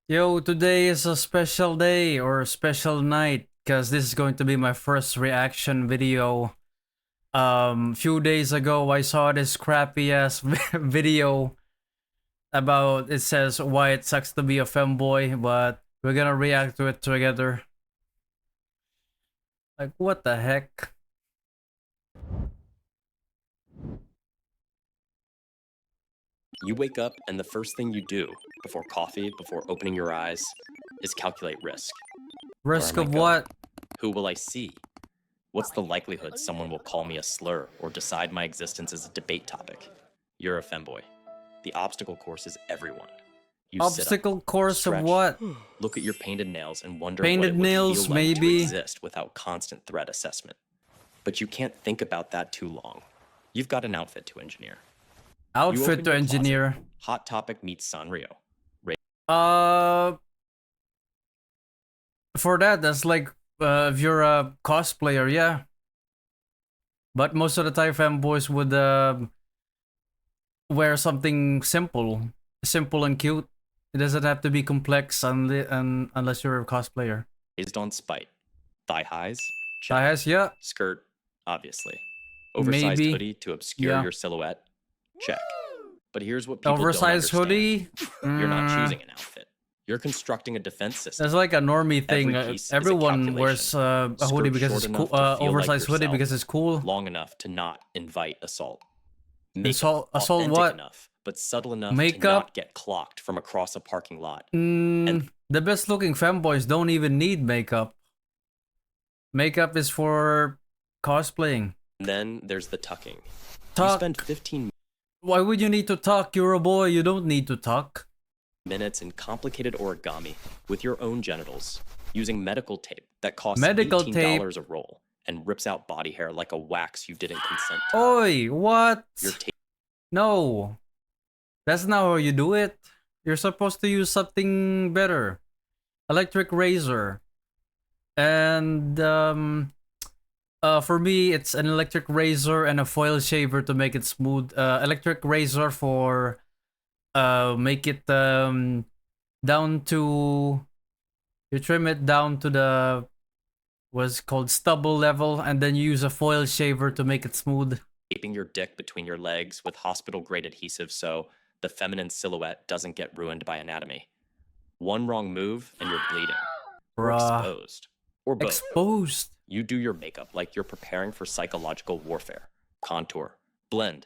Yo, today is a special day or a special night because this is going to be my first reaction video. Few days ago I saw this crappy ass video about it says why it sucks to be a femboy, but we're gonna react to it together. Like what the heck? You wake up and the first thing you do before coffee, before opening your eyes, is calculate risk. Risk Where am of I going? what? Who will I see? What's the likelihood someone will call me a slur or decide my existence is a debate topic? You're a femboy. The obstacle course is everyone. You Obstacle course stretch, of what? look at your painted nails and wonder Painted what it would nails, feel like to maybe? exist without constant threat assessment. But you can't think about that too long. You've got an outfit to engineer. Outfit to engineer. Closet. Hot Topic meets Sanrio. For that's like if you're a cosplayer, yeah. But most of the time, femboys would wear something simple and cute. It doesn't have to be complex unless you're a cosplayer. Based on spite. Thigh highs? Check. Thigh highs, yeah. Skirt, obviously. Oversized Maybe. hoodie to obscure Yeah. your silhouette? Check. But here's what people Oversized don't understand. hoodie? You're not choosing an outfit. You're constructing a defense system. That's like a normie thing. Everyone wears a hoodie because it's cool. Oversized hoodie because it's cool. Long enough to not invite assault. Assault what? Enough, but subtle enough Makeup? to not get clocked from across a parking lot. And the best looking femboys don't even need makeup. Makeup is for cosplaying. And then there's the tucking. Tuck. You spend 15 Why would you need to tuck? You're a boy. You don't need to tuck. minutes in complicated origami with your own genitals using medical tape that costs Medical $18 a roll and rips out body hair like a wax you didn't consent to. Oi, what? Your tape. No. That's not how you do it. You're supposed to use something better. Electric razor. And for me, it's an electric razor and a foil shaver to make it smooth. Electric razor for make it down to, you trim it down to the what's called stubble level, and then you use a foil shaver to make it smooth. Taping your dick between your legs with hospital grade adhesive so the feminine silhouette doesn't get ruined by anatomy. One wrong move and you're bleeding. Or exposed. Or both. Exposed. You do your makeup like you're preparing for psychological warfare. Contour, blend,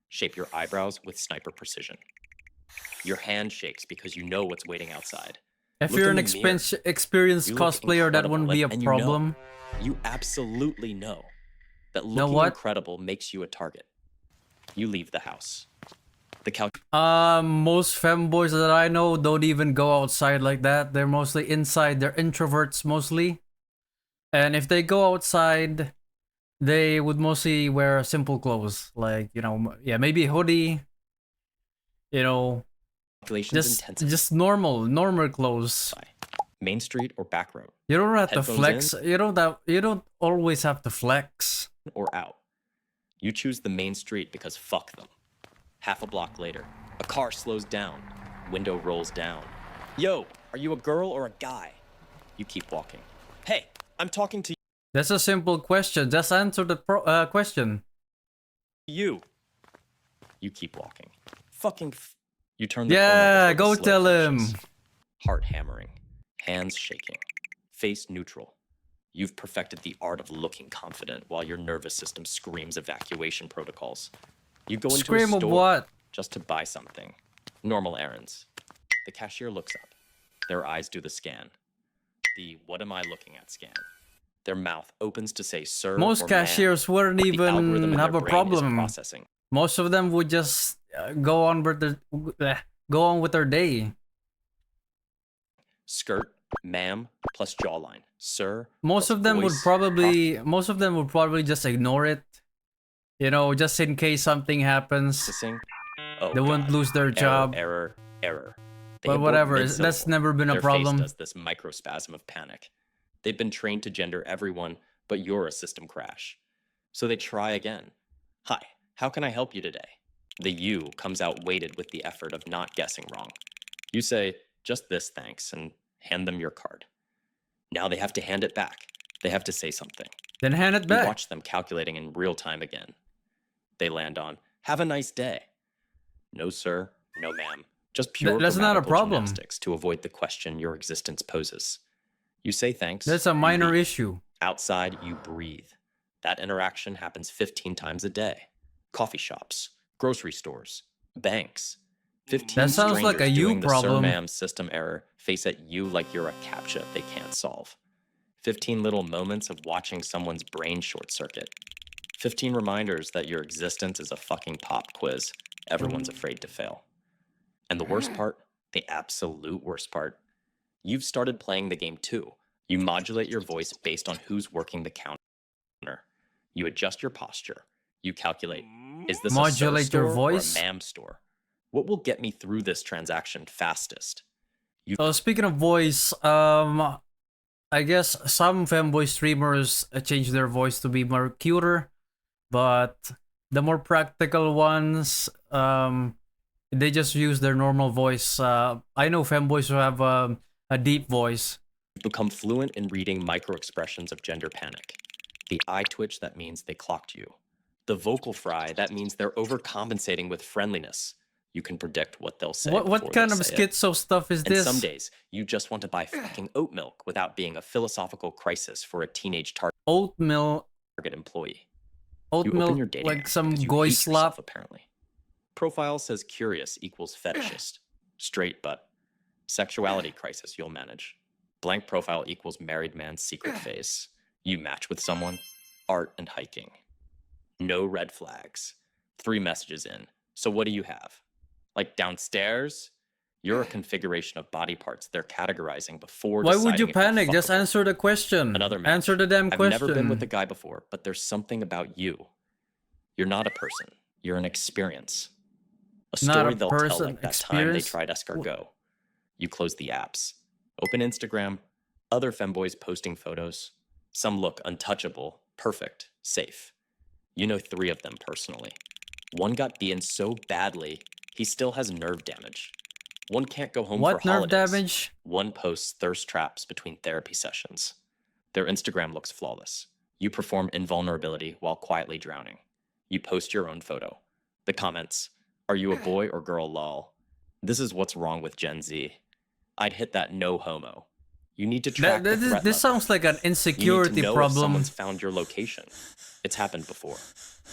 shape your eyebrows with sniper precision. Your hand shakes because you know what's waiting outside. If you're an experienced cosplayer, that wouldn't be a problem. You absolutely know that looking incredible makes you a target. You leave the house. The couch. Most femboys that I know don't even go outside like that. They're mostly inside. They're introverts mostly. And if they go outside, they would mostly wear simple clothes. Like, you know, yeah, maybe a hoodie. You know, just normal clothes. Main street or back road. You don't have to flex. You don't always have to flex. Or out. You choose the main street because fuck them. Half a block later, a car slows down. Window rolls down. Yo, are you a girl or a guy? You keep walking. Hey, I'm talking to you. That's a simple question. Just answer the question. You keep walking. You turn the corner. Go tell him. Heart hammering. Hands shaking. Face neutral. You've perfected the art of looking confident while your nervous system screams evacuation protocols. You go into a store just to buy something. Normal errands. The cashier looks up. Their eyes do the scan. The what am I looking at scan. Their mouth opens to say sir. Most cashiers wouldn't even have a problem. Most of them would just go on with their day. Skirt, ma'am, plus jawline. Sir. Most of them would probably just ignore it. You know, just in case something happens. They won't lose their job. Error. But whatever, that's never been a problem. Their face does this microspasm of panic. They've been trained to gender everyone, but you're a system crash. So they try again. Hi, how can I help you today? The you comes out weighted with the effort of not guessing wrong. You say, just this thanks, and hand them your card. Now they have to hand it back. They have to say something. Then hand it You back. watch them calculating in real time again. They land on, have a nice day. No, sir. No, ma'am. Just pure That's not a grammatical problem. gymnastics to avoid the question your existence poses. You say thanks. That's a you minor leave. issue. Outside, you breathe. That interaction happens 15 times a day. Coffee shops, grocery stores, banks. 15 That sounds like a strangers you doing the problem. sir ma'am system error face at you like you're a CAPTCHA they can't solve. 15 little moments of watching someone's brain short circuit. 15 reminders that your existence is a fucking pop quiz everyone's afraid to fail. And the worst part, the absolute worst part, you've started playing the game too. You modulate your voice based on who's working the counter. You adjust your posture. You calculate, is this Modulate a sir your store voice? or a ma'am store? What will get me through this transaction fastest? Speaking of voice, I guess some femboy streamers change their voice to be more cuter, but the more practical ones, they just use their normal voice. I know femboys who have a deep voice. Become fluent in reading micro-expressions of gender panic. The eye twitch, that means they clocked you. The vocal fry, that means they're overcompensating with friendliness. You can predict what they'll say. What kind of schizo stuff is and this? Some days, you just want to buy fucking oat milk without being a philosophical crisis for a teenage Oat milk. target employee. Oat You milk, open your dating like app some because you goy hate slap. yourself, apparently. Profile says curious equals fetishist. Straight but. Sexuality crisis you'll manage. Blank profile equals married man's secret phase. You match with someone. Art and hiking. No red flags. 3 messages in. So what do you have? Like downstairs? You're a configuration of body parts they're categorizing before. Why would you deciding if you're panic? Just fuckable. answer the question. Another match. Answer the damn question. I've never been with a guy before, but there's something about you. You're not a person. You're an experience. A story they'll tell like that time they tried escargot. You close the apps. Open Instagram. Other femboys posting photos. Some look untouchable, perfect, safe. You know 3 of them personally. One got beaten so badly, he still has nerve damage. One can't go home for holidays. What nerve damage? One posts thirst traps between therapy sessions. Their Instagram looks flawless. You perform invulnerability while quietly drowning. You post your own photo. The comments, are you a boy or girl lol? This is what's wrong with Gen Z. I'd hit that no homo. You need to track the threat This level. sounds like an insecurity you need to know problem. If someone's found your location. It's happened before.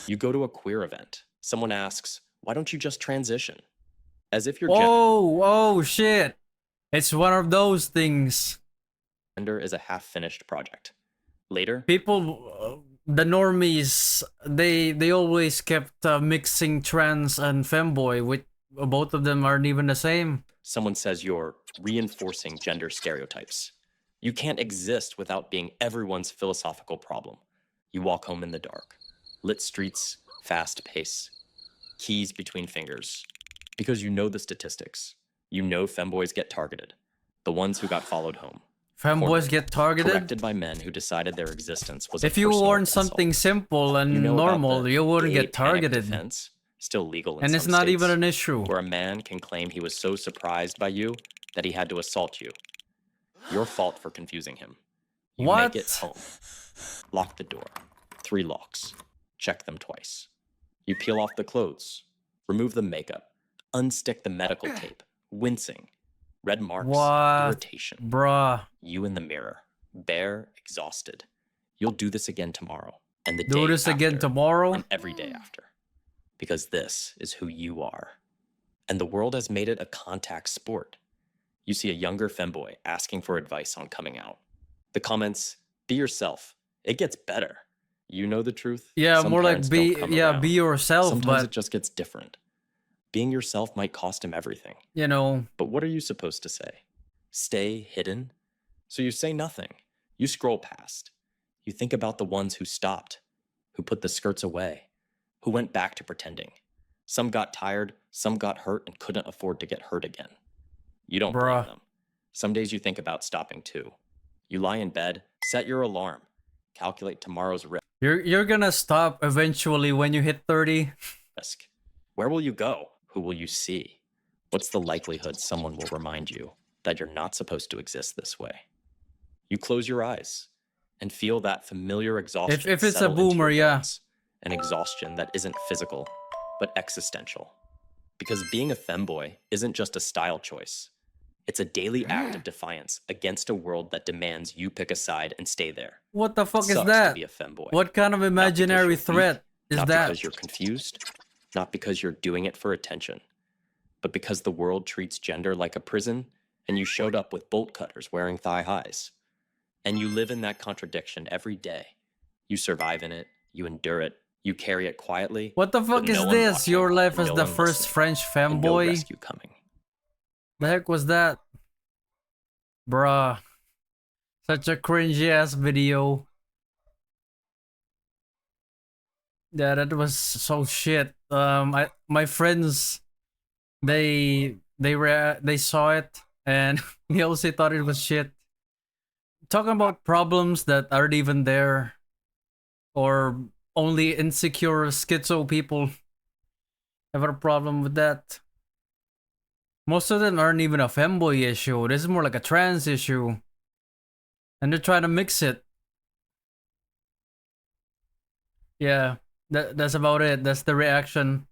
You go to a queer event. Someone asks, why don't you just transition? As if your Oh shit. It's one of those things. gender is a half-finished project. Later, People, the normies, they always kept mixing trans and femboy, which both of them aren't even the same. someone says you're reinforcing gender stereotypes. You can't exist without being everyone's philosophical problem. You walk home in the dark. Lit streets, fast pace. Keys between fingers. Because you know the statistics. You know femboys get targeted. The ones who got followed home. Femboys get targeted? Corrected by men who decided their existence was a If you personal warn insult. something simple and You know about normal, the you wouldn't gay get panic targeted. defense, still legal in And some it's not states, even an issue. where a man can claim he was so surprised by you that he had to assault you. Your fault for confusing him. You What? make it home. Lock the door. 3 locks. Check them twice. You peel off the clothes. Remove the makeup. Unstick the medical tape. Wincing. Red marks. What? Irritation. Bruh. You in the mirror. Bare, exhausted. You'll do this again tomorrow. And the day Do this again after, tomorrow? and every day after. Because this is who you are. And the world has made it a contact sport. You see a younger femboy asking for advice on coming out. The comments, be yourself. It gets better. You know the truth. Yeah, Some more like parents don't come around. be yourself, Sometimes but it just gets different. Being yourself might cost him everything. you know, But what are you supposed to say? Stay hidden? So you say nothing. You scroll past. You think about the ones who stopped, who put the skirts away, who went back to pretending. Some got tired, some got hurt and couldn't afford to get hurt again. You don't Bruh. blame them. Some days you think about stopping too. You lie in bed, set your alarm, calculate tomorrow's you're gonna stop eventually when you hit 30. risk. Where will you go? Who will you see? What's the likelihood someone will remind you that you're not supposed to exist this way. You close your eyes and feel that familiar exhaustion If it's a settle into boomer, your yeah. bones. An exhaustion that isn't physical, but existential. Because being a femboy isn't just a style choice. It's a daily act of defiance against a world that demands you pick a side and stay there. What the fuck It is sucks that? to be a femboy. What kind of Not because imaginary you're threat weak, is not that? because you're confused, not because you're doing it for attention, but because the world treats gender like a prison and you showed up with bolt cutters wearing thigh highs. And you live in that contradiction every day. You survive in it, you endure it, you carry it quietly. What the fuck with is no one this? watching, Your life as no the one first listening, French and no femboy? rescue coming. The heck was that? Bruh. Such a cringy ass video. Yeah, that was so shit. My friends they saw it and they also thought it was shit. Talking about problems that aren't even there, or only insecure schizo people have a problem with that. Most of them aren't even a femboy issue. This is more like a trans issue. And they're trying to mix it. Yeah, that's about it. That's the reaction.